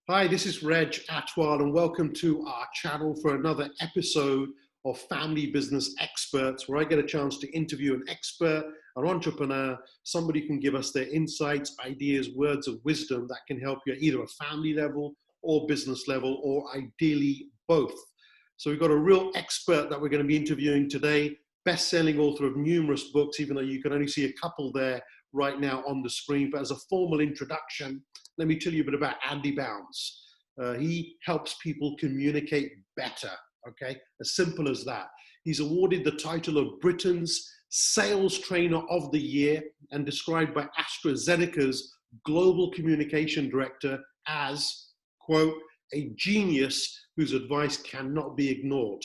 Hi, this is Reg Athwal, and welcome to our channel for another episode of Family Business Experts, where I get a chance to interview an expert, an entrepreneur, somebody who can give us their insights, ideas, words of wisdom that can help you at either a family level or business level, or ideally both. So we've got a real expert that we're going to be interviewing today, best-selling author of numerous books, even though you can only see a couple there right now on the screen. But as a formal introduction, let me tell you a bit about Andy Bounds. He helps people communicate better, okay? As simple as that. He's awarded the title of Britain's Sales Trainer of the Year and described by AstraZeneca's Global Communication Director as, quote, a genius whose advice cannot be ignored.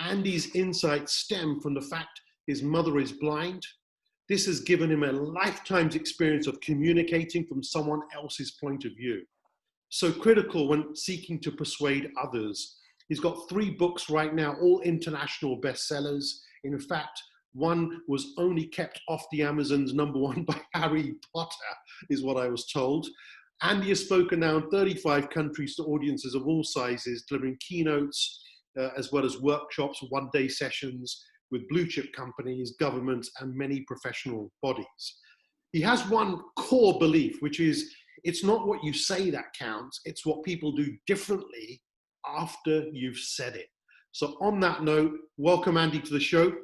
Andy's insights stem from the fact his mother is blind. This has given him a lifetime's experience of communicating from someone else's point of view. So critical when seeking to persuade others. He's got 3 books right now, all international bestsellers. In fact, one was only kept off the Amazon's #1 by Harry Potter, is what I was told. Andy has spoken now in 35 countries to audiences of all sizes, delivering keynotes as well as workshops, one-day sessions with blue chip companies, governments, and many professional bodies. He has one core belief, which is it's not what you say that counts, it's what people do differently after you've said it. So on that note, welcome Andy to the show.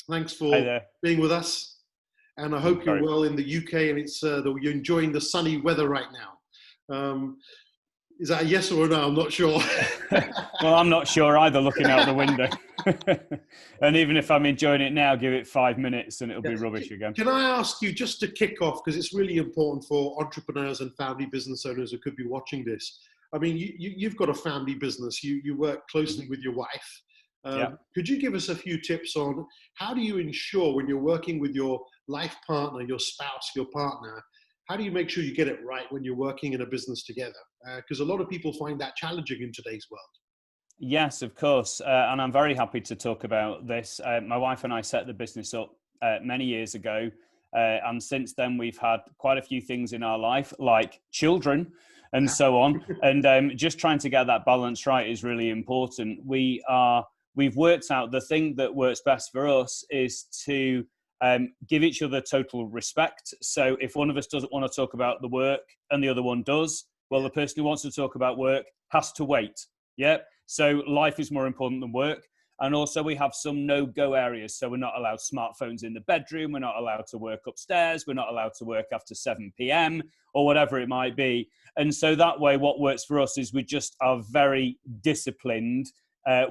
Thanks for being with us. And I hope you're well in the UK and you're enjoying the sunny weather right now. Is that a yes or a no? I'm not sure. Well, I'm not sure either, looking out the window. And even if I'm enjoying it now, give it 5 minutes and it'll be rubbish again. Can I ask you, just to kick off, because it's really important for entrepreneurs and family business owners who could be watching this. I mean, you've got a family business. You work closely with your wife. Could you give us a few tips on how do you ensure when you're working with your life partner, your spouse, your partner, how do you make sure you get it right when you're working in a business together? Because a lot of people find that challenging in today's world. Yes, of course. And I'm very happy to talk about this. My wife and I set the business up many years ago. And since then, we've had quite a few things in our life, like children and so on. And just trying to get that balance right is really important. We've worked out the thing that works best for us is to give each other total respect. So if one of us doesn't want to talk about the work and the other one does, well, the person who wants to talk about work has to wait. Yeah. So life is more important than work. And also we have some no-go areas. So we're not allowed smartphones in the bedroom. We're not allowed to work upstairs. We're not allowed to work after 7 p.m. or whatever it might be. And so that way, what works for us is we just are very disciplined.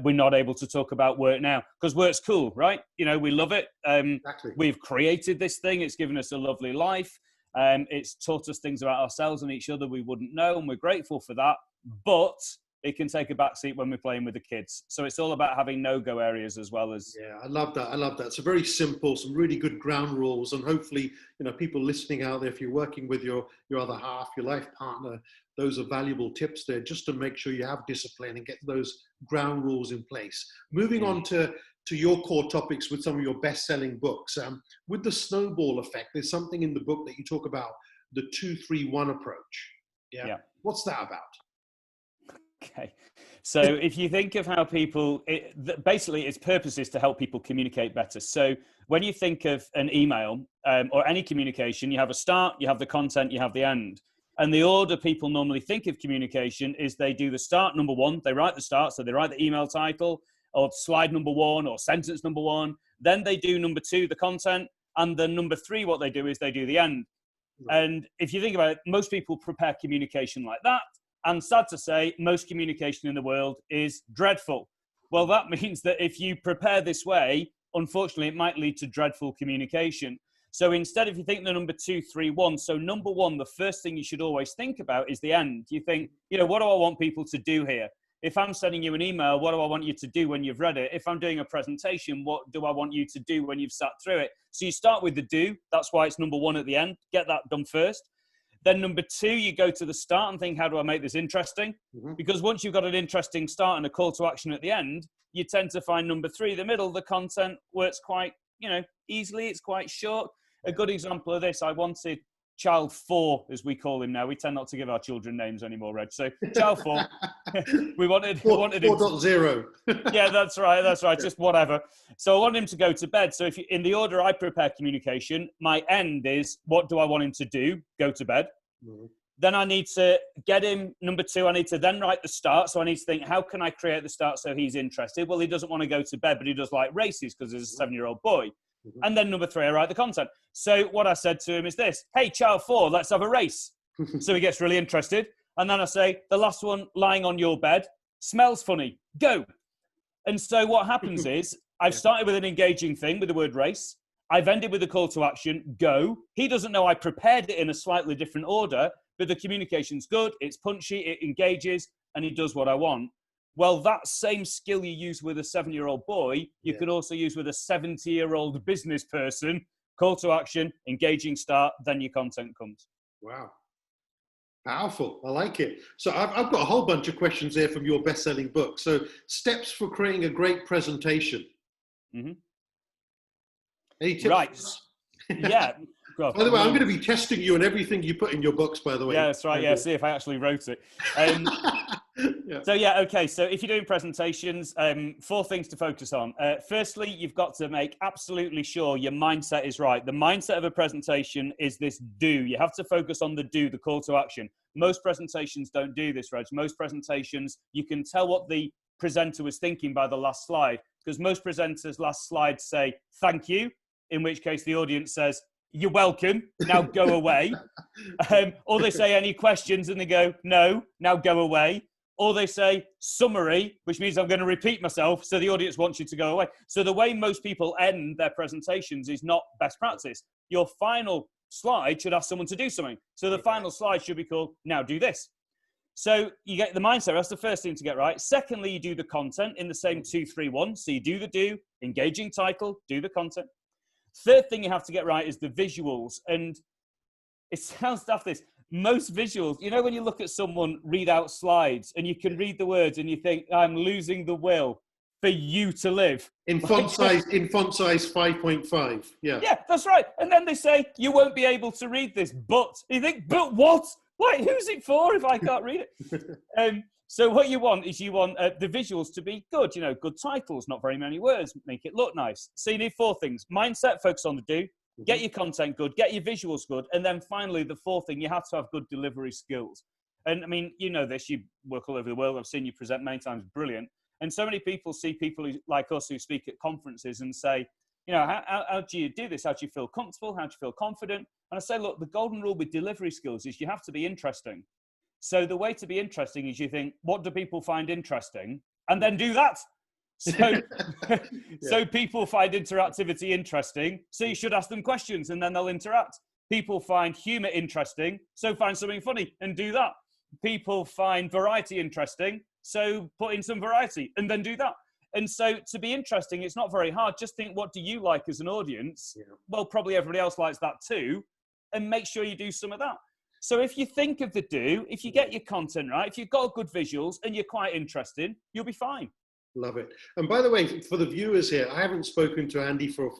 We're not able to talk about work now because work's cool, right? You know, we love it. Exactly. We've created this thing. It's given us a lovely life. It's taught us things about ourselves and each other we wouldn't know, and we're grateful for that. But it can take a backseat when we're playing with the kids. So it's all about having no-go areas as well as... Yeah, I love that. I love that. It's a very simple, some really good ground rules. And hopefully, you know, people listening out there, if you're working with your other half, your life partner, those are valuable tips there just to make sure you have discipline and get those ground rules in place. Moving on to your core topics with some of your best-selling books. With the Snowball effect, there's something in the book that you talk about, the 2-3-1 approach. Yeah. What's that about? Okay. So if you think of how people, basically its purpose is to help people communicate better. So when you think of an email or any communication, you have a start, you have the content, you have the end. And the order people normally think of communication is they do the start, number 1, they write the start, so they write the email title or slide number 1 or sentence number 1. Then they do number 2, the content. And then number 3, what they do is they do the end. Right. And if you think about it, most people prepare communication like that. And sad to say, most communication in the world is dreadful. Well, that means that if you prepare this way, unfortunately, it might lead to dreadful communication. So instead, if you think the number 2-3-1, so number 1, the first thing you should always think about is the end. You think, you know, what do I want people to do here? If I'm sending you an email, what do I want you to do when you've read it? If I'm doing a presentation, what do I want you to do when you've sat through it? So you start with the do. That's why it's number 1 at the end. Get that done first. Then number 2, you go to the start and think, how do I make this interesting? Because once you've got an interesting start and a call to action at the end, you tend to find number 3, the middle, the content works quite, you know, easily. It's quite short. A good example of this, I wanted child 4, as we call him now. We tend not to give our children names anymore, Reg. So child 4, we wanted him 4.0. Yeah, that's right. Just whatever. So I want him to go to bed. So if you, in the order I prepare communication, my end is, what do I want him to do? Go to bed. Mm-hmm. Then I need to get him, number 2, I need to then write the start. So I need to think, how can I create the start so he's interested? Well, he doesn't want to go to bed, but he does like races because he's a 7-year-old boy. Mm-hmm. And then number 3, I write the content. So what I said to him is this: hey, child 4, let's have a race. So he gets really interested. And then I say, the last one lying on your bed smells funny. Go. And so what happens is I've started with an engaging thing with the word race. I've ended with a call to action, go. He doesn't know I prepared it in a slightly different order, but the communication's good, it's punchy, it engages, and he does what I want. Well, that same skill you use with a 7-year-old boy, you could also use with a 70-year-old business person. Call to action, engaging start, then your content comes. Wow. Powerful. I like it. So I've got a whole bunch of questions there from your best-selling book. So steps for creating a great presentation. Mm-hmm. Any tips? Right. Yeah. By the way, I'm going to be testing you on everything you put in your books, by the way. Yeah, that's right. Yeah, see if I actually wrote it. So, okay. So if you're doing presentations, 4 things to focus on. Firstly, you've got to make absolutely sure your mindset is right. The mindset of a presentation is this do. You have to focus on the do, the call to action. Most presentations don't do this, Reg. Most presentations, you can tell what the presenter was thinking by the last slide, because most presenters' last slides say, thank you, in which case the audience says, you're welcome, now go away. Or they say, any questions? And they go, no, now go away. Or they say, summary, which means I'm going to repeat myself, so the audience wants you to go away. So the way most people end their presentations is not best practice. Your final slide should ask someone to do something. So the final slide should be called, now do this. So you get the mindset, that's the first thing to get right. Secondly, you do the content in the same 2-3-1. So you do the do, engaging title, do the content. Third thing you have to get right is the visuals. And it sounds daft, this. Most visuals, you know, when you look at someone read out slides and you can read the words and you think, I'm losing the will for you to live. In font size 5.5. Yeah. Yeah, that's right. And then they say, you won't be able to read this, but you think, but what? Why, who's it for if I can't read it? So what you want is the visuals to be good, you know, good titles, not very many words, make it look nice. So you need 4 things: mindset, focus on the do, get your content good, get your visuals good, and then finally the 4th thing, you have to have good delivery skills. And I mean, you know this, you work all over the world, I've seen you present many times, brilliant. And so many people see people who, like us, who speak at conferences and say, you know, how do you do this? How do you feel comfortable? How do you feel confident? And I say, look, the golden rule with delivery skills is you have to be interesting. So the way to be interesting is you think, what do people find interesting? And then do that. So, so people find interactivity interesting. So you should ask them questions and then they'll interact. People find humor interesting. So find something funny and do that. People find variety interesting. So put in some variety and then do that. And so to be interesting, it's not very hard. Just think, what do you like as an audience? Yeah. Well, probably everybody else likes that too. And make sure you do some of that. So if you think of the do, if you get your content right, if you've got good visuals and you're quite interested, you'll be fine. Love it. And by the way, for the viewers here, I haven't spoken to Andy for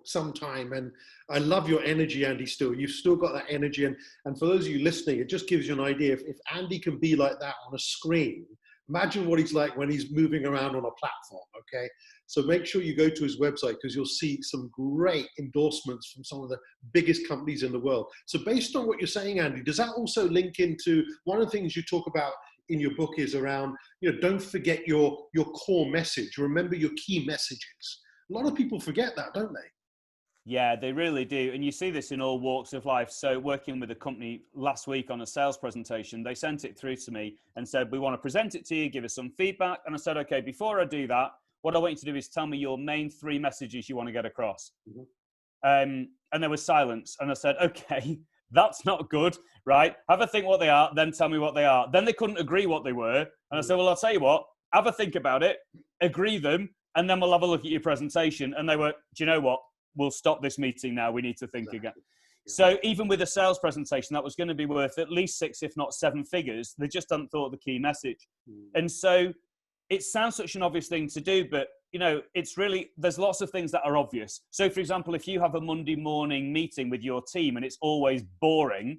some time, and I love your energy, Andy, still. You've still got that energy. And for those of you listening, it just gives you an idea. If Andy can be like that on a screen, imagine what he's like when he's moving around on a platform, okay? So make sure you go to his website, because you'll see some great endorsements from some of the biggest companies in the world. So based on what you're saying, Andy, does that also link into one of the things you talk about in your book is around, you know, don't forget your core message. Remember your key messages. A lot of people forget that, don't they? Yeah, they really do. And you see this in all walks of life. So working with a company last week on a sales presentation, they sent it through to me and said, we want to present it to you, give us some feedback. And I said, okay, before I do that, what I want you to do is tell me your main 3 messages you want to get across. Mm-hmm. And there was silence. And I said, okay, that's not good, right? Have a think what they are, then tell me what they are. Then they couldn't agree what they were. And I said, well, I'll tell you what, have a think about it, agree them, and then we'll have a look at your presentation. And they were, do you know what? We'll stop this meeting now. We need to think again. Yeah. So even with a sales presentation, that was going to be worth at least 6, if not 7 figures. They just hadn't thought of the key message. And so it sounds such an obvious thing to do, but it's really, there's lots of things that are obvious. So for example, if you have a Monday morning meeting with your team and it's always boring,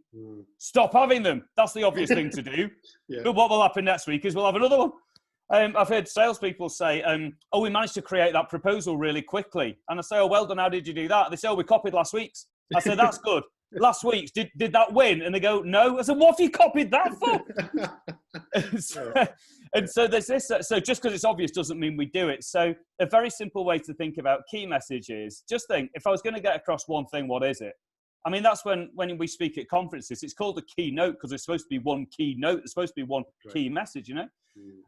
stop having them. That's the obvious thing to do. Yeah. But what will happen next week is we'll have another one. I've heard salespeople say, oh, we managed to create that proposal really quickly. And I say, oh, well done, how did you do that? They say, oh, we copied last week's. I said, that's good. Last week's, did that win? And they go, no. I said, what have you copied that for? And so there's this. So just because it's obvious doesn't mean we do it. So a very simple way to think about key messages, just think, if I was going to get across one thing, what is it? I mean, that's when we speak at conferences, it's called a keynote because there's supposed to be one keynote. There's supposed to be one key message,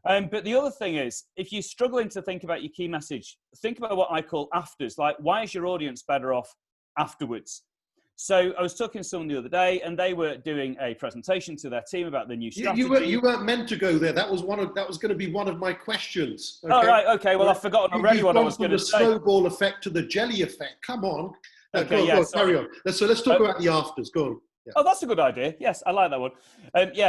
But the other thing is, if you're struggling to think about your key message, think about what I call afters. Like, why is your audience better off afterwards? So I was talking to someone the other day, and they were doing a presentation to their team about the new strategy. You weren't meant to go there. That was going to be one of my questions. Okay? Oh, right. Okay. Well, I've forgotten already what I was going to say. From the snowball effect to the jelly effect. Come on. Okay, go on, carry on. So let's talk about the afters. Go on. Yeah. Oh, that's a good idea. Yes, I like that one.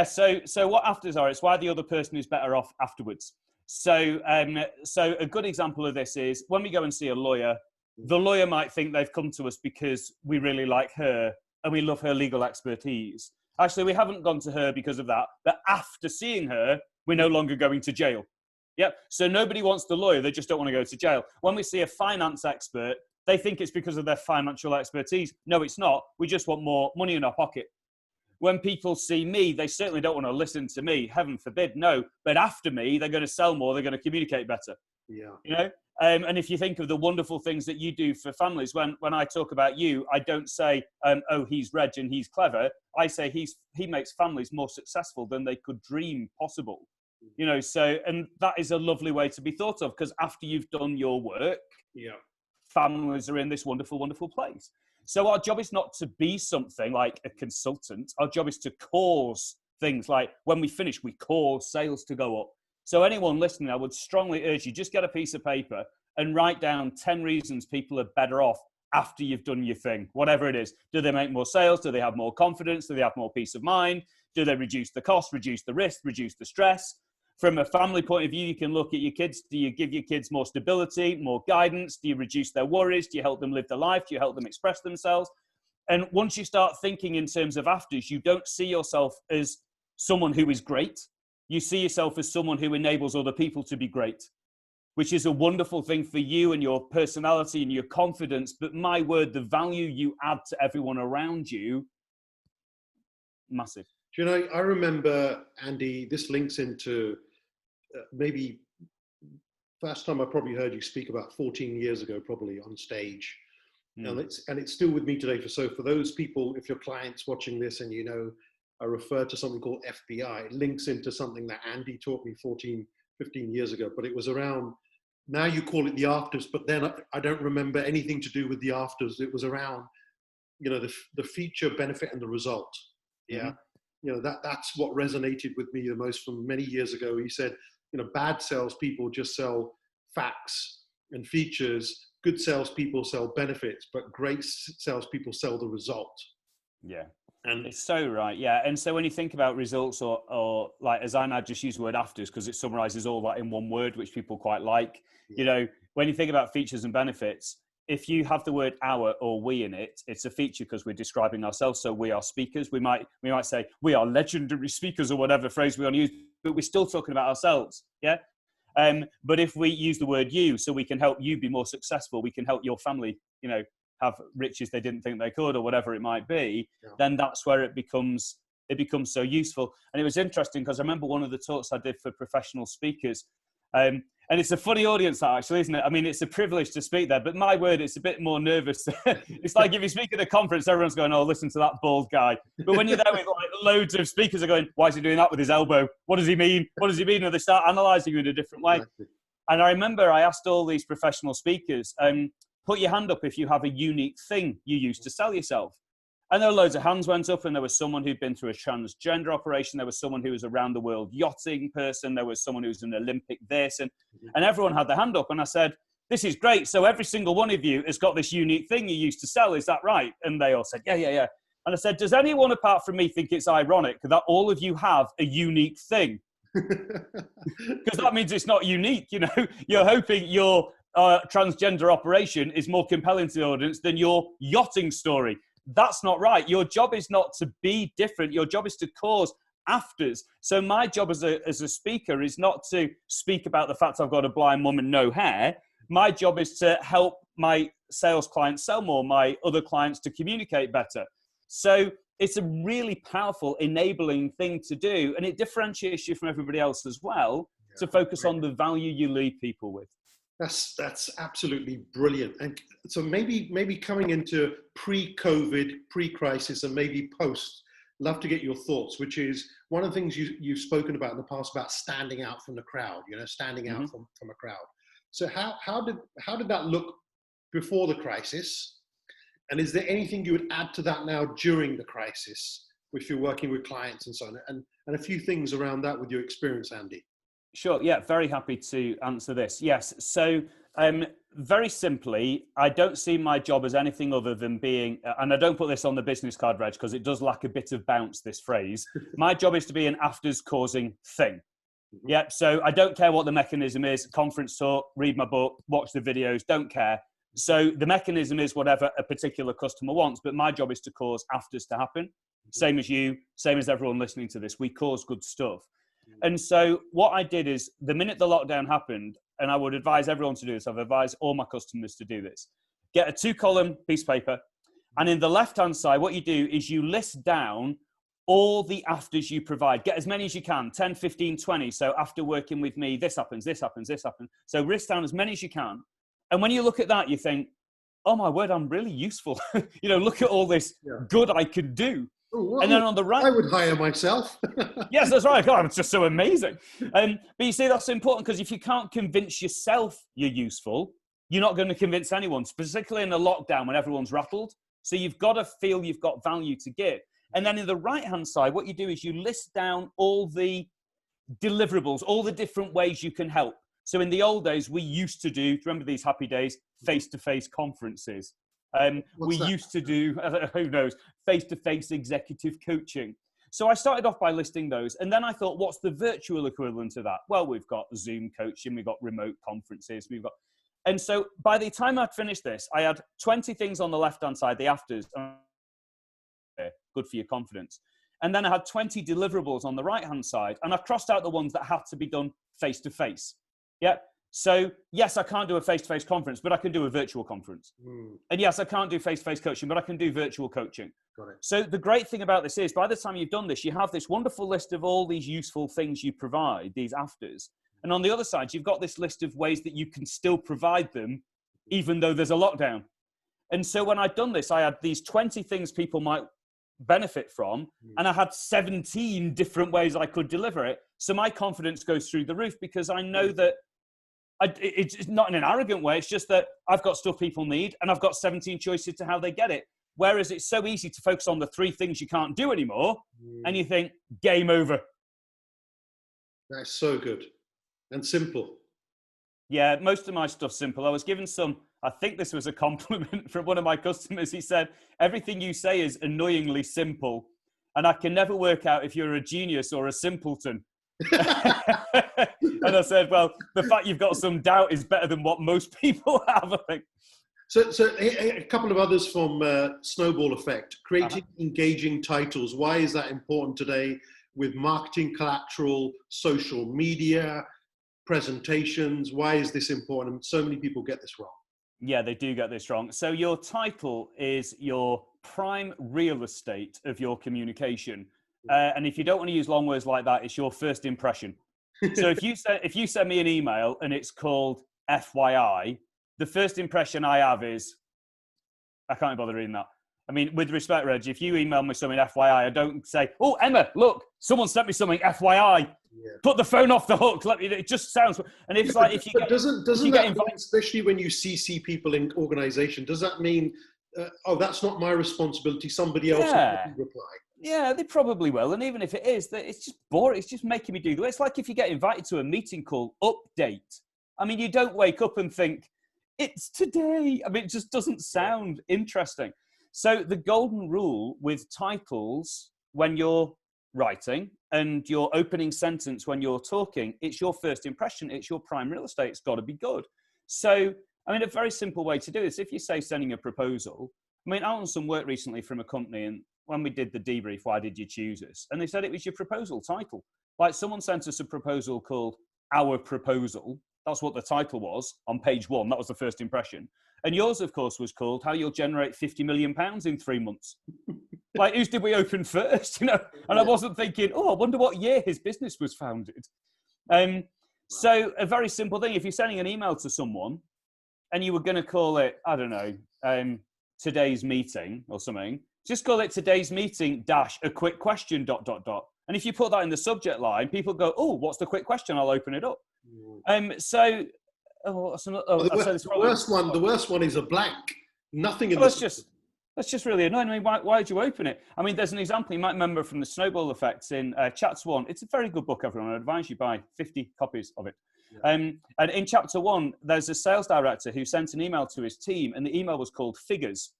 So what afters are, it's why the other person is better off afterwards. So a good example of this is when we go and see a lawyer, the lawyer might think they've come to us because we really like her and we love her legal expertise. Actually, we haven't gone to her because of that. But after seeing her, we're no longer going to jail. Yep. So nobody wants the lawyer. They just don't want to go to jail. When we see a finance expert, they think it's because of their financial expertise. No, it's not. We just want more money in our pocket. When people see me, they certainly don't want to listen to me. Heaven forbid, no. But after me, they're going to sell more. They're going to communicate better. Yeah. And if you think of the wonderful things that you do for families, when I talk about you, I don't say, oh, he's Reg and he's clever. I say he makes families more successful than they could dream possible. So, and that is a lovely way to be thought of, because after you've done your work, families are in this wonderful, wonderful place. So our job is not to be something like a consultant. Our job is to cause things like when we finish, we cause sales to go up. So anyone listening, I would strongly urge you, just get a piece of paper and write down 10 reasons people are better off after you've done your thing, whatever it is. Do they make more sales? Do they have more confidence? Do they have more peace of mind? Do they reduce the cost, reduce the risk, reduce the stress? From a family point of view, you can look at your kids. Do you give your kids more stability, more guidance? Do you reduce their worries? Do you help them live their life? Do you help them express themselves? And once you start thinking in terms of afters, you don't see yourself as someone who is great. You see yourself as someone who enables other people to be great, which is a wonderful thing for you and your personality and your confidence. But my word, the value you add to everyone around you, massive. Do you know, I remember, Andy, this links into maybe first time I probably heard you speak about 14 years ago, probably on stage. And it's still with me today. So for those people, if your clients watching this and I refer to something called FBI, it links into something that Andy taught me 14, 15 years ago, but it was around, now you call it the afters, but then I don't remember anything to do with the afters. It was around, the feature, benefit, and the result. Yeah. That's what resonated with me the most from many years ago. He said, bad salespeople just sell facts and features. Good salespeople sell benefits, but great salespeople sell the result. Yeah. And it's so right. Yeah. And so when you think about results or like, as I now just use the word afters because it summarizes all that in one word, which people quite like, when you think about features and benefits, if you have the word our or we in it, it's a feature because we're describing ourselves. So we are speakers. We might say we are legendary speakers or whatever phrase we want to use, but we're still talking about ourselves. Yeah. But if we use the word you, so we can help you be more successful, we can help your family, have riches they didn't think they could or whatever it might be, then that's where it becomes so useful. And it was interesting because I remember one of the talks I did for professional speakers, and it's a funny audience that actually, isn't it? I mean, it's a privilege to speak there, but my word, it's a bit more nervous. It's like if you speak at a conference, everyone's going, oh, listen to that bald guy. But when you're there with like loads of speakers are going, why is he doing that with his elbow? What does he mean? What does he mean? And they start analysing you in a different way. And I remember I asked all these professional speakers, put your hand up if you have a unique thing you use to sell yourself. And there were loads of hands went up, and there was someone who'd been through a transgender operation. There was someone who was a round the world yachting person. There was someone who was an Olympic this, and everyone had their hand up. And I said, this is great. So every single one of you has got this unique thing you used to sell. Is that right? And they all said, yeah. And I said, does anyone apart from me think it's ironic that all of you have a unique thing? Because that means it's not unique. You're hoping your transgender operation is more compelling to the audience than your yachting story. That's not right. Your job is not to be different. Your job is to cause afters. So my job as a speaker is not to speak about the fact I've got a blind mum and no hair. My job is to help my sales clients sell more, my other clients to communicate better. So it's a really powerful enabling thing to do. And it differentiates you from everybody else as well, to focus on the value you leave people with. That's absolutely brilliant. And so maybe coming into pre-COVID, pre-crisis, and maybe post, love to get your thoughts, which is one of the things you've spoken about in the past about standing out from the crowd, standing out from a crowd. So how did that look before the crisis? And is there anything you would add to that now during the crisis, if you're working with clients and so on? And a few things around that with your experience, Andy. Sure. Yeah, very happy to answer this. Yes. So very simply, I don't see my job as anything other than being, and I don't put this on the business card, Reg, because it does lack a bit of bounce, this phrase. My job is to be an afters causing thing. Yeah. So I don't care what the mechanism is, conference talk, read my book, watch the videos, don't care. So the mechanism is whatever a particular customer wants, but my job is to cause afters to happen. Same as you, same as everyone listening to this. We cause good stuff. And so what I did is, the minute the lockdown happened, and I would advise everyone to do this, I've advised all my customers to do this, get a 2-column piece of paper, and in the left-hand side, what you do is you list down all the afters you provide. Get as many as you can, 10, 15, 20. So after working with me, this happens, this happens, this happens. So list down as many as you can. And when you look at that, you think, oh my word, I'm really useful. Look at all this good I could do. Oh, well, and then on the right, I would hire myself. Yes, that's right. God, it's just so amazing. But you see, that's important, because if you can't convince yourself you're useful, you're not going to convince anyone, particularly in a lockdown when everyone's rattled. So you've got to feel you've got value to give. And then in the right-hand side, what you do is you list down all the deliverables, all the different ways you can help. So in the old days, we used to do, remember these happy days, face-to-face conferences. We used to do, who knows, face-to-face executive coaching. So I started off by listing those. And then I thought, what's the virtual equivalent of that? Well, we've got Zoom coaching, we've got remote conferences, and so by the time I'd finished this, I had 20 things on the left-hand side, the afters, good for your confidence. And then I had 20 deliverables on the right-hand side, and I crossed out the ones that had to be done face-to-face. Yeah. So yes, I can't do a face-to-face conference, but I can do a virtual conference. And yes, I can't do face-to-face coaching, but I can do virtual coaching. Got it. So the great thing about this is, by the time you've done this, you have this wonderful list of all these useful things you provide, these afters. And on the other side, you've got this list of ways that you can still provide them, even though there's a lockdown. And so when I'd done this, I had these 20 things people might benefit from, and I had 17 different ways I could deliver it. So my confidence goes through the roof, because I know that it's not in an arrogant way. It's just that I've got stuff people need, and I've got 17 choices to how they get it. Whereas it's so easy to focus on the 3 things you can't do anymore, and you think, game over. That's so good and simple. Yeah, most of my stuff's simple. I was given I think this was a compliment from one of my customers. He said, everything you say is annoyingly simple, and I can never work out if you're a genius or a simpleton. And I said, well, the fact you've got some doubt is better than what most people have, I think. So a couple of others from Snowball Effect. Creating engaging titles. Why is that important today with marketing collateral, social media, presentations? Why is this important? So many people get this wrong. Yeah, they do get this wrong. So your title is your prime real estate of your communication. And if you don't want to use long words like that, it's your first impression. So if you send me an email and it's called FYI, the first impression I have is, I can't bother reading that. I mean, with respect, Reg, if you email me something FYI, I don't say, oh, Emma, look, someone sent me something FYI. Yeah. Put the phone off the hook. It just sounds. And if like if you get, doesn't that mean, especially when you CC people in organization, does that mean, oh, that's not my responsibility, somebody else will reply? Yeah, they probably will. And even if it is, it's just boring. It's just making me do the way. It's like if you get invited to a meeting called Update. I mean, you don't wake up and think, it's today. I mean, it just doesn't sound interesting. So the golden rule with titles when you're writing and your opening sentence when you're talking, it's your first impression. It's your prime real estate. It's got to be good. So, I mean, a very simple way to do this, if you say sending a proposal, I mean, I done some work recently from a company, and when we did the debrief, why did you choose us? And they said it was your proposal title. Like, someone sent us a proposal called Our Proposal. That's what the title was on page 1. That was the first impression. And yours, of course, was called How You'll Generate £50 Million in 3 months. Like, whose did we open first? You know, and I wasn't thinking, oh, I wonder what year his business was founded. So a very simple thing, if you're sending an email to someone and you were going to call it, I don't know, today's meeting or something, just call it today's meeting dash a quick question ... And if you put that in the subject line, people go, oh, what's the quick question? I'll open it up. The worst one is a blank. Nothing in that's just really annoying. I mean, why did you open it? I mean, there's an example you might remember from the Snowball effect in Chapter 1. It's a very good book, everyone. I advise you buy 50 copies of it. Yeah. And in Chapter 1, there's a sales director who sent an email to his team, and the email was called Figures.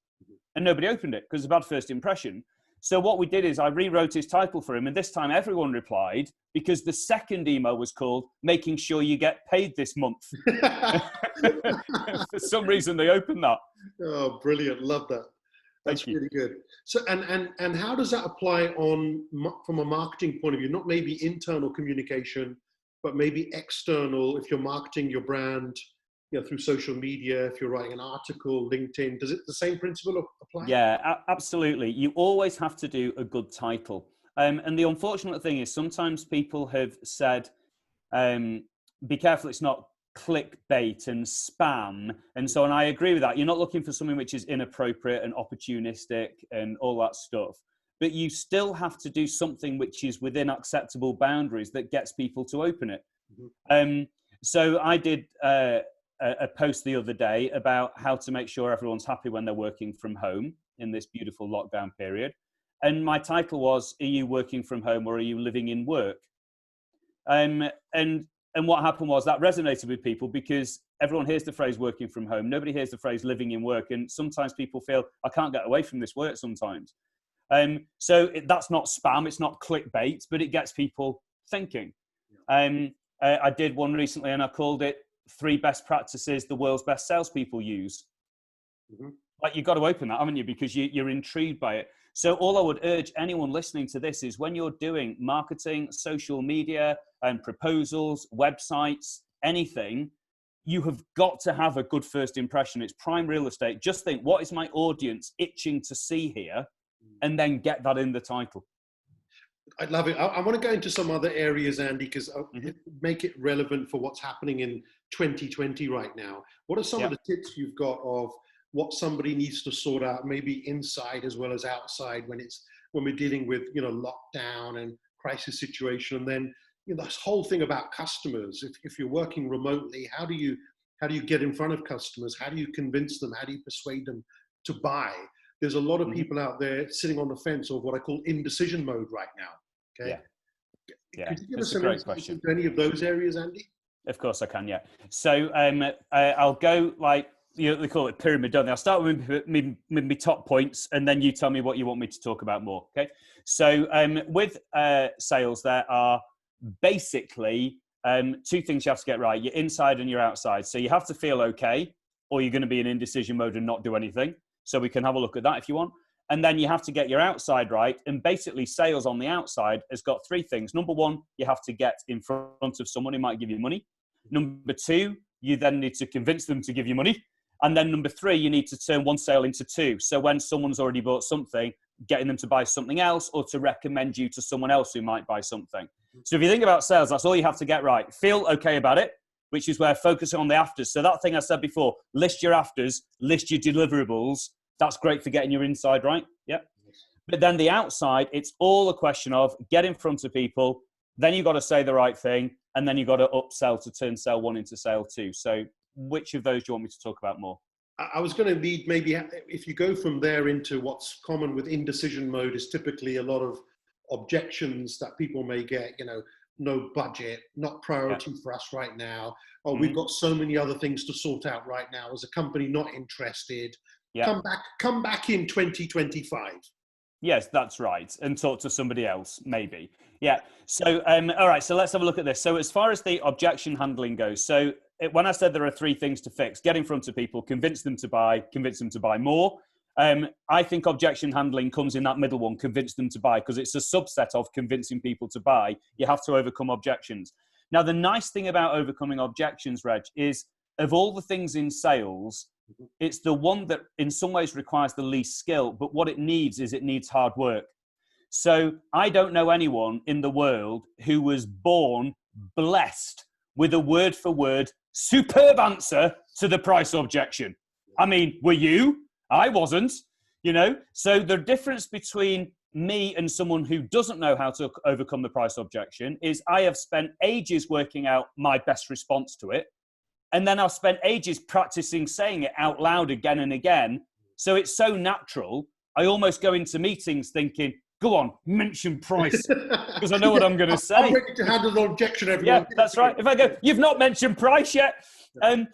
And nobody opened it because it's a bad first impression. So what we did is I rewrote his title for him, and this time everyone replied because the second email was called Making Sure You Get Paid This Month. For some reason, they opened that. Oh, brilliant. Love that. That's really good. So, and how does that apply from a marketing point of view? Not maybe internal communication, but maybe external. If you're marketing your brand, through social media, if you're writing an article, LinkedIn, does the same principle apply? Yeah, absolutely. You always have to do a good title. And the unfortunate thing is sometimes people have said, be careful it's not clickbait and spam and so on. I agree with that. You're not looking for something which is inappropriate and opportunistic and all that stuff, but you still have to do something which is within acceptable boundaries that gets people to open it. Mm-hmm. So I did a post the other day about how to make sure everyone's happy when they're working from home in this beautiful lockdown period. And my title was, are you working from home or are you living in work? And what happened was that resonated with people because everyone hears the phrase working from home. Nobody hears the phrase living in work. And sometimes people feel, I can't get away from this work sometimes. So that's not spam, it's not clickbait, but it gets people thinking. I did one recently and I called it 3 best practices the world's best salespeople use. Mm-hmm. Like, you've got to open that, haven't you? Because you're intrigued by it. So all I would urge anyone listening to this is when you're doing marketing, social media, and proposals, websites, anything, you have got to have a good first impression. It's prime real estate. Just think, what is my audience itching to see here? And then get that in the title. I love it. I want to go into some other areas, Andy, because make it relevant for what's happening in 2020 right now. What are some of the tips you've got of what somebody needs to sort out, maybe inside as well as outside, when we're dealing with lockdown and crisis situation, and then this whole thing about customers. If you're working remotely, how do you get in front of customers? How do you convince them? How do you persuade them to buy? There's a lot of people out there sitting on the fence of what I call indecision mode right now. Okay. Yeah. Could you give us an insight into any of those areas, Andy? Of course I can. Yeah. So I'll go like, they call it pyramid, don't they? I'll start with my top points, and then you tell me what you want me to talk about more. Okay. So with sales, there are basically 2 things you have to get right: your inside and your outside. So you have to feel okay, or you're going to be in indecision mode and not do anything. So we can have a look at that if you want. And then you have to get your outside right. And basically sales on the outside has got 3 things. Number 1, you have to get in front of someone who might give you money. Number 2, you then need to convince them to give you money. And then number 3, you need to turn one sale into 2. So when someone's already bought something, getting them to buy something else or to recommend you to someone else who might buy something. So if you think about sales, that's all you have to get right. Feel okay about it, which is where focusing on the afters. So that thing I said before, list your afters, list your deliverables. That's great for getting your inside right. Yep. But then the outside, it's all a question of get in front of people. Then you've got to say the right thing. And then you've got to upsell to turn sale 1 into sale 2. So which of those do you want me to talk about more? I was going to lead, maybe if you go from there into what's common with indecision mode is typically a lot of objections that people may get, no budget, not priority for us right now. Oh, we've got so many other things to sort out right now as a company, not interested. Come back in 2025. Yes, that's right. And talk to somebody else, maybe. Yeah. So, all right. So let's have a look at this. So as far as the objection handling goes, so when I said there are 3 things to fix: get in front of people, convince them to buy more. I think objection handling comes in that middle one, convince them to buy, because it's a subset of convincing people to buy. You have to overcome objections. Now, the nice thing about overcoming objections, Reg, is of all the things in sales, it's the one that in some ways requires the least skill, but what it needs hard work. So I don't know anyone in the world who was born blessed with a word for word superb answer to the price objection. I mean, were you? I wasn't, So the difference between me and someone who doesn't know how to overcome the price objection is I have spent ages working out my best response to it. And then I've spent ages practicing saying it out loud again and again. So it's so natural. I almost go into meetings thinking, go on, mention price, because I know what I'm going to say. I'm ready to handle the objection, everyone. Yeah, that's right. If I go, you've not mentioned price yet. And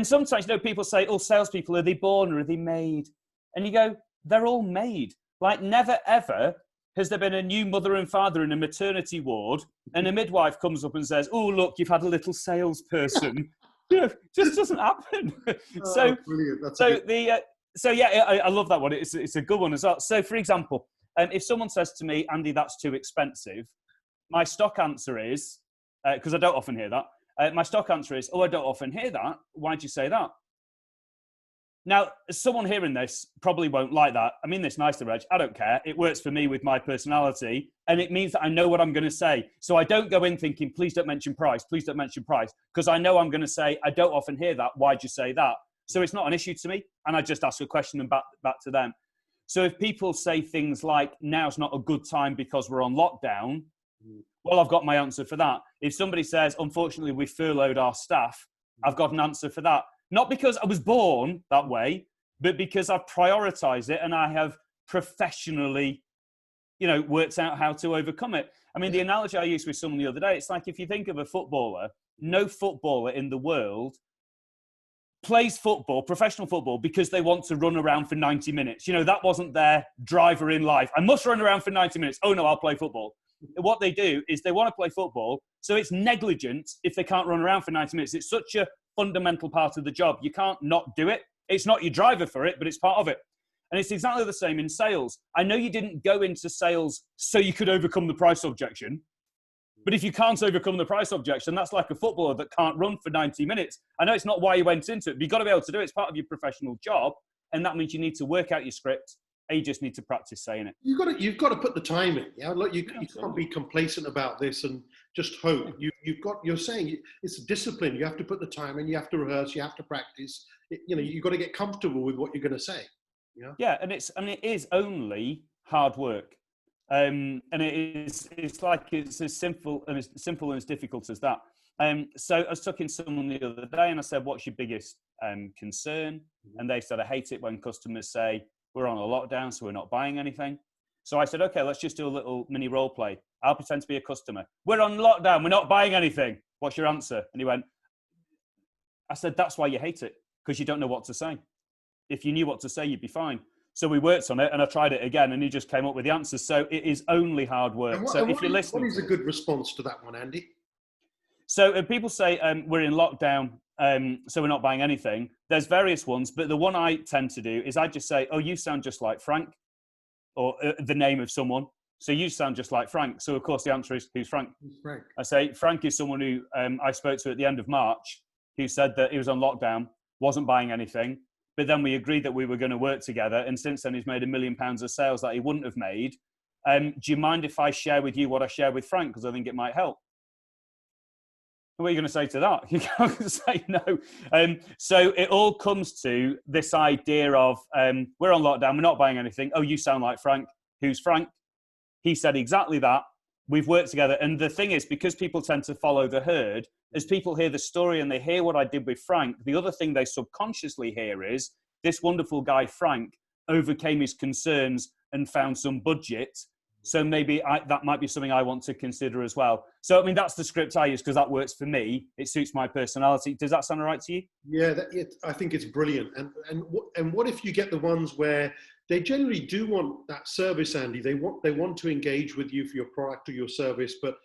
sometimes, people say, oh, salespeople, are they born or are they made? And you go, they're all made. Like, never, ever has there been a new mother and father in a maternity ward and a midwife comes up and says, oh, look, you've had a little salesperson. Just doesn't happen. Brilliant. I love that one. It's a good one as well. So, for example, if someone says to me, Andy, that's too expensive, my stock answer is, because I don't often hear that, my stock answer is, oh, I don't often hear that. Why'd you say that? Now, someone hearing this probably won't like that. I mean this nicely, Reg. I don't care. It works for me with my personality, and it means that I know what I'm going to say. So I don't go in thinking, please don't mention price, because I know I'm going to say, I don't often hear that. Why'd you say that? So it's not an issue to me, and I just ask a question and back to them. So if people say things like, now's not a good time because we're on lockdown, well, I've got my answer for that. If somebody says, unfortunately, we furloughed our staff, I've got an answer for that. Not because I was born that way, but because I've prioritized it and I have professionally, worked out how to overcome it. I mean, the analogy I used with someone the other day, it's like if you think of a footballer, no footballer in the world plays football, professional football, because they want to run around for 90 minutes. That wasn't their driver in life. I must run around for 90 minutes. Oh, no, I'll play football. What they do is they want to play football, so it's negligent if they can't run around for 90 minutes. It's such a fundamental part of the job. You can't not do it. It's not your driver for it, but it's part of it. And it's exactly the same in sales. I know you didn't go into sales so you could overcome the price objection, but if you can't overcome the price objection, that's like a footballer that can't run for 90 minutes. I know it's not why you went into it, but you've got to be able to do it. It's part of your professional job, and that means you need to work out your script. You just need to practice saying it. You've got to put the time in. Yeah, look, you can't be complacent about this and just hope. You're saying it's a discipline. You have to put the time in. You have to rehearse. You have to practice. You've got to get comfortable with what you're going to say. Yeah, and it is only hard work, and it's as simple and as difficult as that. So I was talking to someone the other day, and I said, "What's your biggest concern?" And they said, "I hate it when customers say, we're on a lockdown, so we're not buying anything." So I said, okay, let's just do a little mini role play. I'll pretend to be a customer. We're on lockdown. We're not buying anything. What's your answer? And he went, I said, that's why you hate it, because you don't know what to say. If you knew what to say, you'd be fine. So we worked on it, and I tried it again, and he just came up with the answers. So it is only hard work. If you're listening, what is a good response to that one, Andy? So people say we're in lockdown, so we're not buying anything. There's various ones, but the one I tend to do is I just say, oh, you sound just like Frank, or the name of someone. So you sound just like Frank. So of course the answer is, who's Frank? Who's Frank? I say, Frank is someone who I spoke to at the end of March, who said that he was on lockdown, wasn't buying anything, but then we agreed that we were going to work together. And since then he's made £1 million of sales that he wouldn't have made. Do you mind if I share with you what I share with Frank? Because I think it might help. What are you going to say to that? You can't say no. So it all comes to this idea of we're on lockdown, we're not buying anything. Oh, you sound like Frank. Who's Frank? He said exactly that. We've worked together. And the thing is, because people tend to follow the herd, as people hear the story and they hear what I did with Frank, the other thing they subconsciously hear is this wonderful guy, Frank, overcame his concerns and found some budget. So maybe that might be something I want to consider as well. So, I mean, that's the script I use because that works for me. It suits my personality. Does that sound all right to you? Yeah, I think it's brilliant. And what if you get the ones where they generally do want that service, Andy? They want to engage with you for your product or your service, but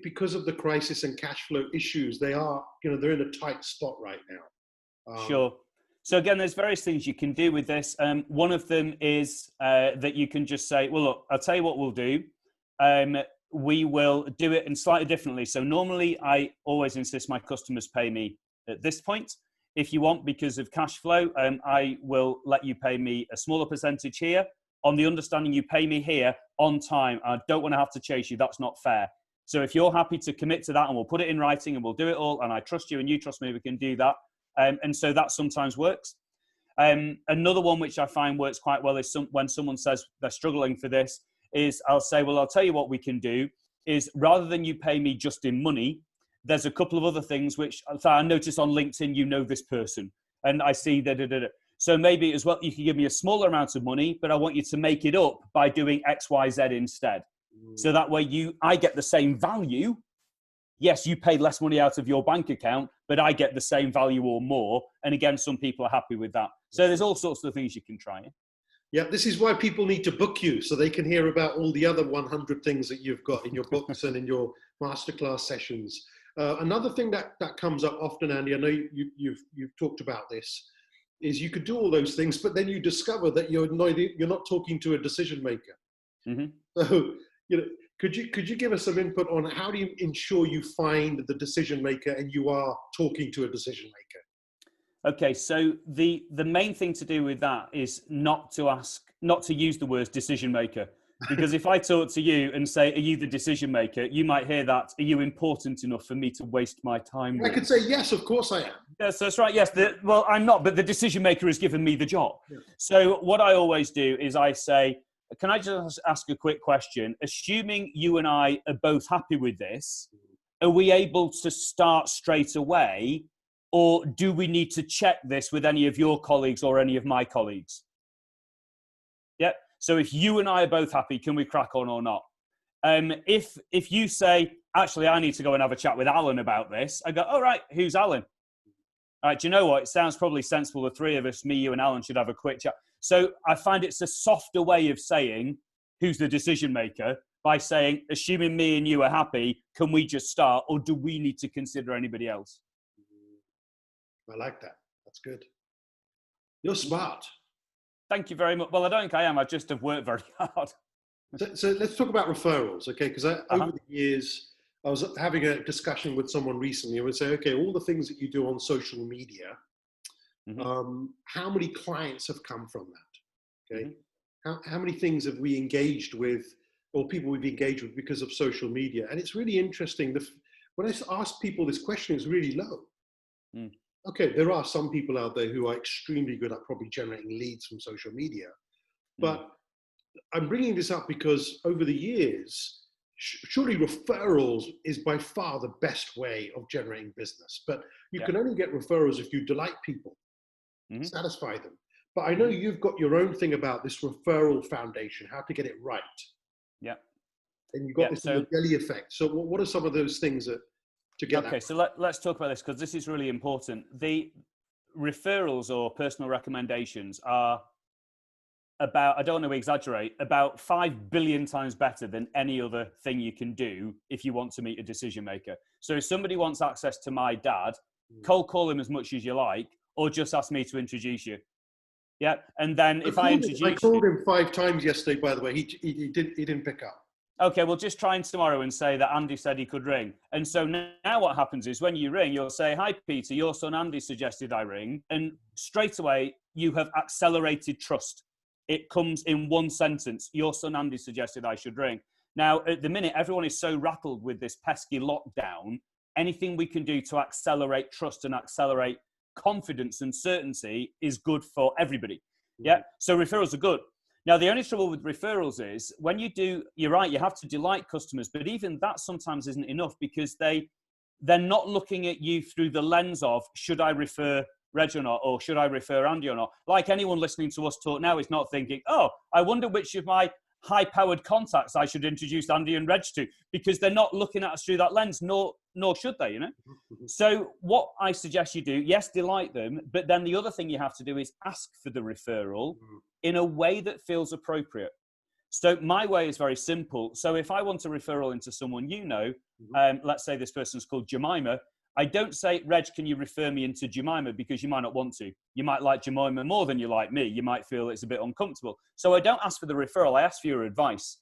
because of the crisis and cash flow issues, they are, they're in a tight spot right now. Sure. So again, there's various things you can do with this. One of them is that you can just say, well, look, I'll tell you what we'll do. We will do it in slightly differently. So normally I always insist my customers pay me at this point. If you want, because of cash flow, I will let you pay me a smaller percentage here on the understanding you pay me here on time. I don't want to have to chase you. That's not fair. So if you're happy to commit to that, and we'll put it in writing and we'll do it all, and I trust you and you trust me, we can do that. And so that sometimes works. Another one which I find works quite well is when someone says they're struggling for this, is I'll say, well, I'll tell you what we can do is, rather than you pay me just in money, there's a couple of other things which I notice on LinkedIn, you know this person, and I see that. So maybe as well, you can give me a smaller amount of money, but I want you to make it up by doing X, Y, Z instead. So that way I get the same value. Yes, you paid less money out of your bank account, but I get the same value or more. And again, some people are happy with that. So there's all sorts of things you can try. Yeah, this is why people need to book you, so they can hear about all the other 100 things that you've got in your books and in your masterclass sessions. Another thing that comes up often, Andy, I know you've talked about this, is you could do all those things, but then you discover that you're not talking to a decision maker. Mm-hmm. So, could you give us some input on how do you ensure you find the decision maker and you are talking to a decision maker? Okay, so the main thing to do with that is not to use the words decision maker, because if I talk to you and say, "Are you the decision maker?" you might hear that, "Are you important enough for me to waste my time with?" I could say, "Yes, of course I am." Yes, that's right. Yes, well, I'm not, but the decision maker has given me the job. Yeah. So what I always do is I say, can I just ask a quick question? Assuming you and I are both happy with this, are we able to start straight away, or do we need to check this with any of your colleagues or any of my colleagues? Yeah. So if you and I are both happy, can we crack on or not? If you say, actually, I need to go and have a chat with Alan about this, I go, all right, who's Alan? All right, do you know what? It sounds probably sensible. The three of us, me, you, and Alan, should have a quick chat. So I find it's a softer way of saying who's the decision maker, by saying, assuming me and you are happy, can we just start, or do we need to consider anybody else? I like that. That's good. You're smart. Thank you very much. Well, I don't think I am. I just have worked very hard. So let's talk about referrals, okay? Because over the years, I was having a discussion with someone recently. I would say, okay, all the things that you do on social media, how many clients have come from that? Okay, how many things have we engaged with, or people we've engaged with because of social media? And it's really interesting. When I ask people this question, it's really low. Okay, there are some people out there who are extremely good at probably generating leads from social media, but I'm bringing this up because over the years, surely referrals is by far the best way of generating business. But you can only get referrals if you delight people, satisfy them. But I know you've got your own thing about this referral foundation, how to get it right. Yeah. And you've got this jelly effect. So what are some of those things that to get that? Okay, so let's talk about this, because this is really important. The referrals or personal recommendations are about, I don't want to exaggerate, about 5 billion times better than any other thing you can do if you want to meet a decision maker. So if somebody wants access to my dad, cold call him as much as you like, or just ask me to introduce you. Yeah, and then if I introduce you... I called him 5 times yesterday, by the way. He didn't pick up. Okay, well, just try tomorrow and say that Andy said he could ring. And so now what happens is when you ring, you'll say, hi, Peter, your son Andy suggested I ring. And straight away, you have accelerated trust. It comes in one sentence. Your son Andy suggested I should ring. Now, at the minute, everyone is so rattled with this pesky lockdown. Anything we can do to accelerate trust and accelerate confidence and certainty is good for everybody. Yeah, so referrals are good. Now, the only trouble with referrals is when you do, you're right, you have to delight customers, but even that sometimes isn't enough, because they're not looking at you through the lens of, should I refer Reg or not, or should I refer Andy or not? Like anyone listening to us talk now is not thinking, oh, I wonder which of my high-powered contacts I should introduce Andy and Reg to, because they're not looking at us through that lens, nor should they, you know? So what I suggest you do, yes, delight them, but then the other thing you have to do is ask for the referral in a way that feels appropriate. So my way is very simple. So if I want a referral into someone let's say this person's called Jemima, I don't say, Reg, can you refer me into Jemima? Because you might not want to. You might like Jemima more than you like me. You might feel it's a bit uncomfortable. So I don't ask for the referral. I ask for your advice.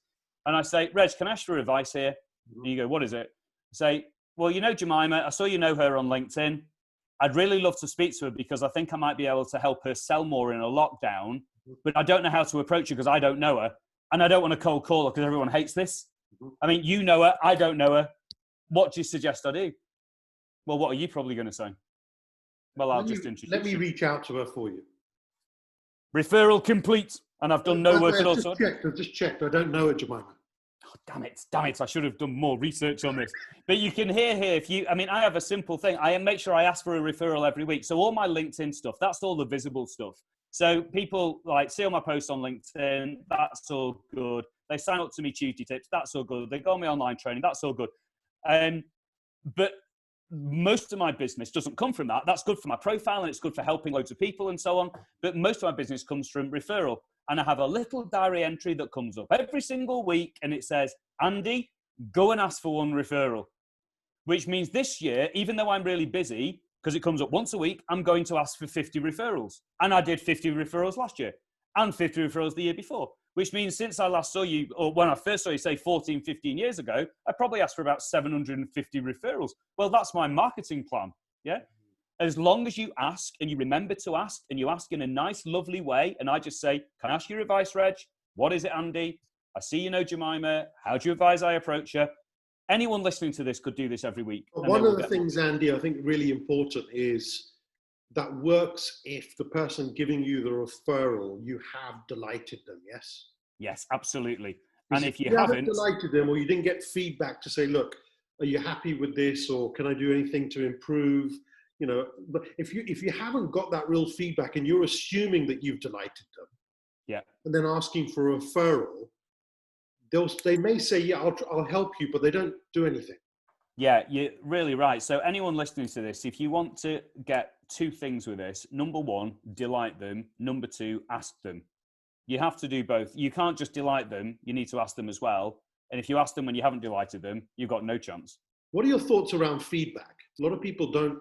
And I say, Reg, can I ask for advice here? And you go, what is it? I say, well, you know Jemima. I saw you know her on LinkedIn. I'd really love to speak to her because I think I might be able to help her sell more in a lockdown. But I don't know how to approach her because I don't know her. And I don't want to cold call her because everyone hates this. I mean, you know her. I don't know her. What do you suggest I do? Well, what are you probably going to say? Well, I'll just introduce you. Let me reach out to her for you. Referral complete. And I've done no work at all. I've just checked. I don't know her, Jemima. Oh, damn it. I should have done more research on this. But you can hear here, I have a simple thing. I make sure I ask for a referral every week. So all my LinkedIn stuff, that's all the visible stuff. So people see all my posts on LinkedIn. That's all good. They sign up to me Tuesday tips. That's all good. They go on my online training. That's all good. But most of my business doesn't come from that. That's good for my profile and it's good for helping loads of people and so on. But most of my business comes from referral. And I have a little diary entry that comes up every single week and it says, Andy, go and ask for one referral. Which means this year, even though I'm really busy, because it comes up once a week, I'm going to ask for 50 referrals. And I did 50 referrals last year and 50 referrals the year before. Which means since I last saw you, or when I first saw you, say 14, 15 years ago, I probably asked for about 750 referrals. Well, that's my marketing plan, yeah? As long as you ask and you remember to ask and you ask in a nice, lovely way, and I just say, can I ask your advice, Reg? What is it, Andy? I see you know Jemima. How do you advise I approach her? Anyone listening to this could do this every week. One of the things, Andy, I think really important is that works if the person giving you the referral, you have delighted them, yes? Yes, absolutely. And if you haven't delighted them or you didn't get feedback to say, look, are you happy with this or can I do anything to improve? You know, but if you haven't got that real feedback and you're assuming that you've delighted them, yeah, and then asking for a referral, they may say, yeah, I'll help you, but they don't do anything. Yeah, you're really right. So anyone listening to this, if you want to get two things with this, number one, delight them. Number two, ask them. You have to do both. You can't just delight them. You need to ask them as well. And if you ask them when you haven't delighted them, you've got no chance. What are your thoughts around feedback? A lot of people don't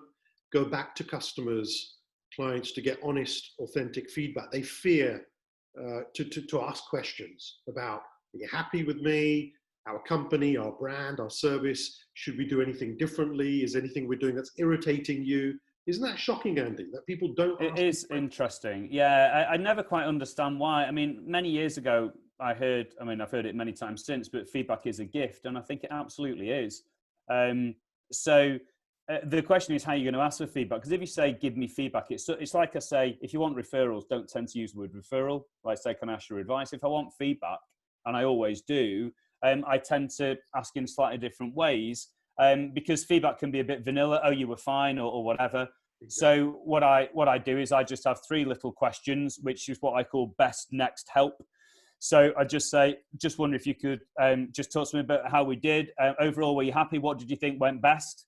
go back to customers, clients to get honest, authentic feedback. They fear to ask questions about, are you happy with me, our company, our brand, our service? Should we do anything differently? Is anything we're doing that's irritating you? Isn't that shocking, Andy, that people don't ask? It is interesting. Yeah, I never quite understand why. I mean, many years ago, I've heard it many times since, but feedback is a gift. And I think it absolutely is. The question is how you're going to ask for feedback. Because if you say, give me feedback, it's like I say, if you want referrals, don't tend to use the word referral. Like say, can I ask your advice? If I want feedback, and I always do, I tend to ask in slightly different ways because feedback can be a bit vanilla. Oh, you were fine or whatever. Exactly. So what I do is I just have three little questions, which is what I call best next help. So I just say, just wonder if you could just talk to me about how we did. Overall, were you happy? What did you think went best?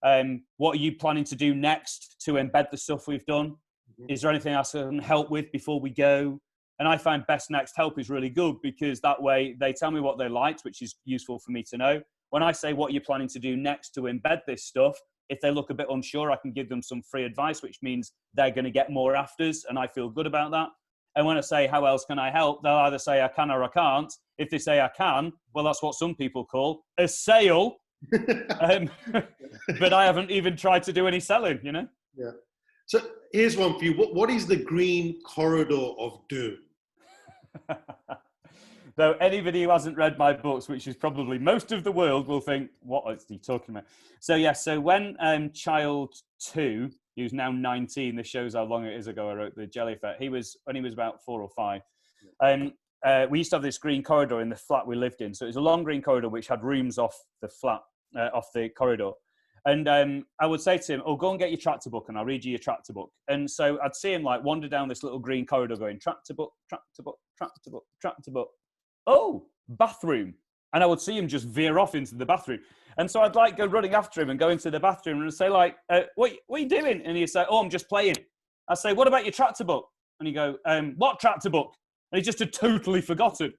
What are you planning to do next to embed the stuff we've done? Mm-hmm. Is there anything else I can help with before we go? And I find best next help is really good because that way they tell me what they liked, which is useful for me to know. When I say what you're planning to do next to embed this stuff, if they look a bit unsure, I can give them some free advice, which means they're going to get more afters and I feel good about that. And when I say, how else can I help? They'll either say I can or I can't. If they say I can, well, that's what some people call a sale. But I haven't even tried to do any selling, you know? Yeah. So here's one for you. What is the green corridor of doom? Though anybody who hasn't read my books, which is probably most of the world, will think, what is he talking about? So yes, so when child 2, he was now 19, this shows how long it is ago I wrote The Jelly Effect, when he was about 4 or 5, we used to have this green corridor in the flat we lived in. So it was a long green corridor which had rooms off the flat, off the corridor. And I would say to him, oh, go and get your tractor book and I'll read you your tractor book. And so I'd see him like wander down this little green corridor going, tractor book, tractor book, tractor book, tractor book. Oh, bathroom. And I would see him just veer off into the bathroom. And so I'd like go running after him and go into the bathroom and say like, what are you doing? And he'd say, oh, I'm just playing. I'd say, what about your tractor book? And he'd go, what tractor book? And he just had totally forgotten.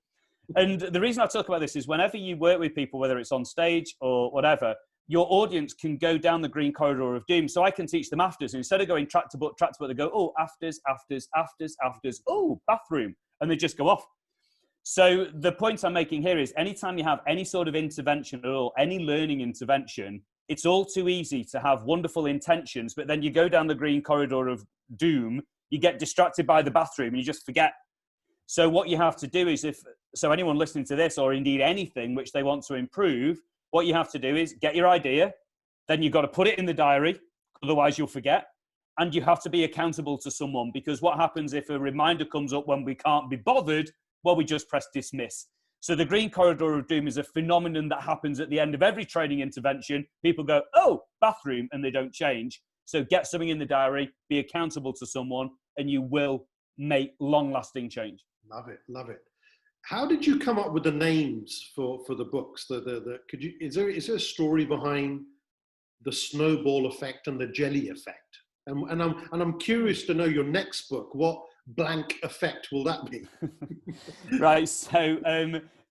And the reason I talk about this is whenever you work with people, whether it's on stage or whatever, your audience can go down the green corridor of doom. So I can teach them afters. And instead of going track to book, they go, oh, afters, afters, afters, afters, oh, bathroom. And they just go off. So the point I'm making here is anytime you have any sort of intervention at all, any learning intervention, it's all too easy to have wonderful intentions, but then you go down the green corridor of doom, you get distracted by the bathroom and you just forget. So what you have to do is so anyone listening to this, or indeed anything which they want to improve, what you have to do is get your idea, then you've got to put it in the diary, otherwise you'll forget. And you have to be accountable to someone, because what happens if a reminder comes up when we can't be bothered? Well, we just press dismiss. So the green corridor of doom is a phenomenon that happens at the end of every training intervention. People go, oh, bathroom, and they don't change. So get something in the diary, be accountable to someone, and you will make long-lasting change. Love it, love it. How did you come up with the names for the books? Is there a story behind the snowball effect and the jelly effect? And I'm curious to know your next book. What blank effect will that be? Right. So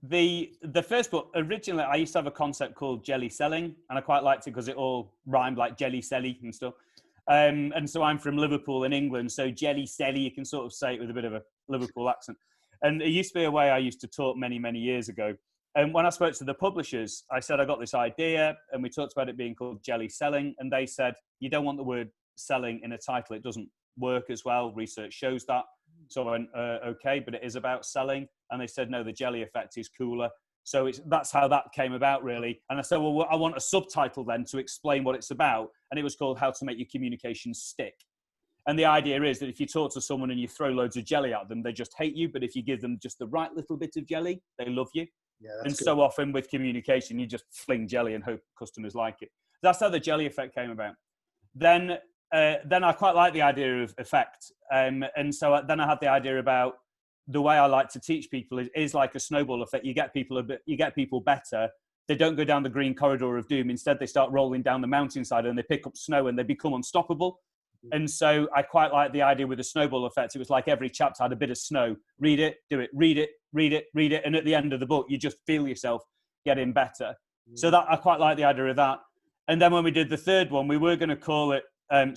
the first book, originally I used to have a concept called jelly selling, and I quite liked it because it all rhymed like jelly selly and stuff. And so I'm from Liverpool in England, so jelly selly, you can sort of say it with a bit of a Liverpool accent. And it used to be a way I used to talk many, many years ago. And when I spoke to the publishers, I said, I got this idea, and we talked about it being called jelly selling. And they said, you don't want the word selling in a title. It doesn't work as well. Research shows that. So I went, okay, but it is about selling. And they said, no, the jelly effect is cooler. So that's how that came about, really. And I said, well, I want a subtitle then to explain what it's about. And it was called How to Make Your Communication Stick. And the idea is that if you talk to someone and you throw loads of jelly at them, they just hate you. But if you give them just the right little bit of jelly, they love you. Yeah, and good. So often with communication, you just fling jelly and hope customers like it. That's how the jelly effect came about. Then I quite like the idea of effect. And so then I had the idea about the way I like to teach people is like a snowball effect. You get people better. They don't go down the green corridor of doom. Instead, they start rolling down the mountainside and they pick up snow and they become unstoppable. And so I quite like the idea with the snowball effect. It was like every chapter had a bit of snow. Read it, do it, read it, read it, read it. And at the end of the book, you just feel yourself getting better. So that I quite like the idea of that. And then when we did the third one, we were going to call it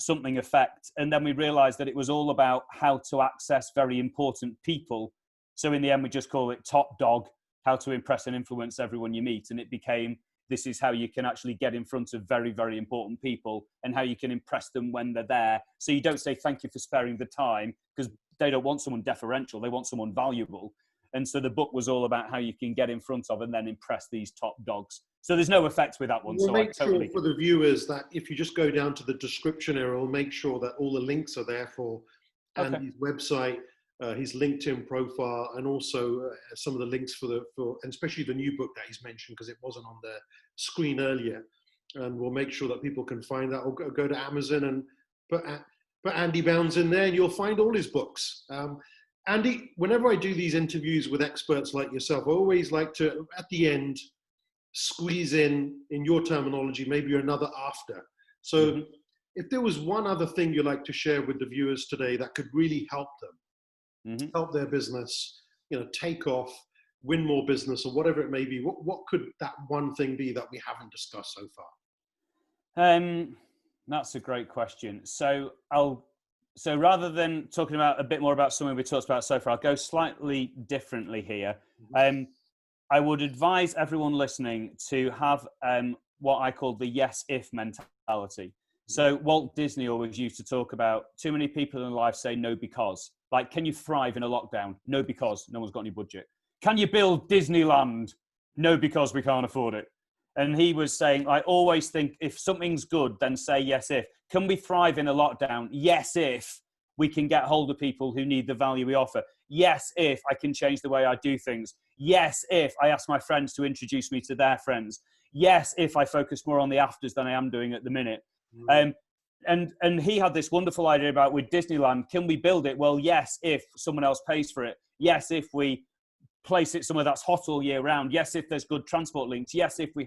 something effect. And then we realized that it was all about how to access very important people. So in the end, we just call it Top Dog, how to impress and influence everyone you meet. And it became, this is how you can actually get in front of very, very important people and how you can impress them when they're there. So you don't say, thank you for sparing the time, because they don't want someone deferential. They want someone valuable. And so the book was all about how you can get in front of and then impress these top dogs. So there's no effect with that one. We'll so make I totally sure for the viewers that if you just go down to the description area, we'll make sure that all the links are there for Andy's website, his LinkedIn profile, and also some of the links for and especially the new book that he's mentioned, because it wasn't on the screen earlier. And we'll make sure that people can find that, or go to Amazon and put Andy Bounds in there, and you'll find all his books. Andy, whenever I do these interviews with experts like yourself, I always like to, at the end, squeeze in your terminology, maybe another after. So if there was one other thing you'd like to share with the viewers today that could really help them, help their business, take off, win more business, or whatever it may be, what could that one thing be that we haven't discussed so far? That's a great question. So rather than talking about a bit more about something we talked about so far, I'll go slightly differently here. I would advise everyone listening to have what I call the yes if mentality. So Walt Disney always used to talk about too many people in life say no because. Like, can you thrive in a lockdown? No, because no one's got any budget. Can you build Disneyland? No, because we can't afford it. And he was saying, I always think if something's good, then say yes if. Can we thrive in a lockdown? Yes if we can get hold of people who need the value we offer. Yes if I can change the way I do things. Yes if I ask my friends to introduce me to their friends. Yes if I focus more on the afters than I am doing at the minute. And he had this wonderful idea about with Disneyland, can we build it? Well, yes if someone else pays for it. Yes if we place it somewhere that's hot all year round. Yes if there's good transport links. Yes if we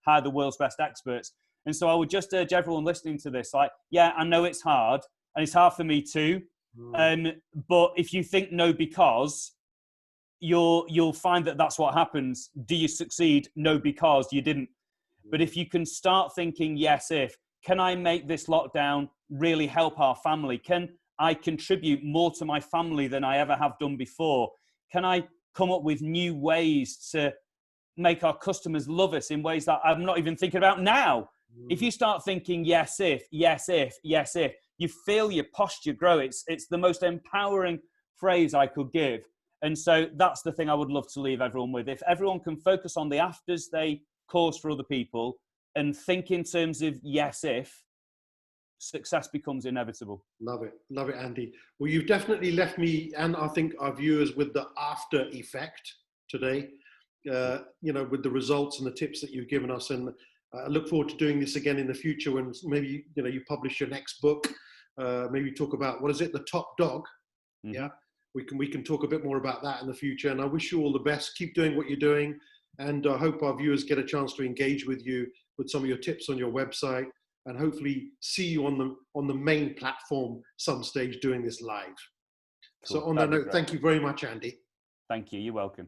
hire the world's best experts. And so I would just urge everyone listening to this, like, yeah, I know it's hard, and it's hard for me too. But if you think no because, you'll find that that's what happens. Do you succeed? No, because you didn't. But if you can start thinking, yes, if, can I make this lockdown really help our family? Can I contribute more to my family than I ever have done before? Can I come up with new ways to make our customers love us in ways that I'm not even thinking about now? If you start thinking, yes, if, yes, if, yes, if, you feel your posture grow. It's the most empowering phrase I could give. And so that's the thing I would love to leave everyone with. If everyone can focus on the afters they cause for other people and think in terms of yes, if, success becomes inevitable. Love it, Andy. Well, you've definitely left me and I think our viewers with the after effect today, with the results and the tips that you've given us. And I look forward to doing this again in the future when maybe, you publish your next book. Maybe talk about, what is it? The Top Dog. Mm-hmm. Yeah. We can talk a bit more about that in the future. And I wish you all the best. Keep doing what you're doing. And I hope our viewers get a chance to engage with you with some of your tips on your website, and hopefully see you on the main platform some stage doing this live. Cool. So on that note, thank you very much, Andy. Thank you. You're welcome.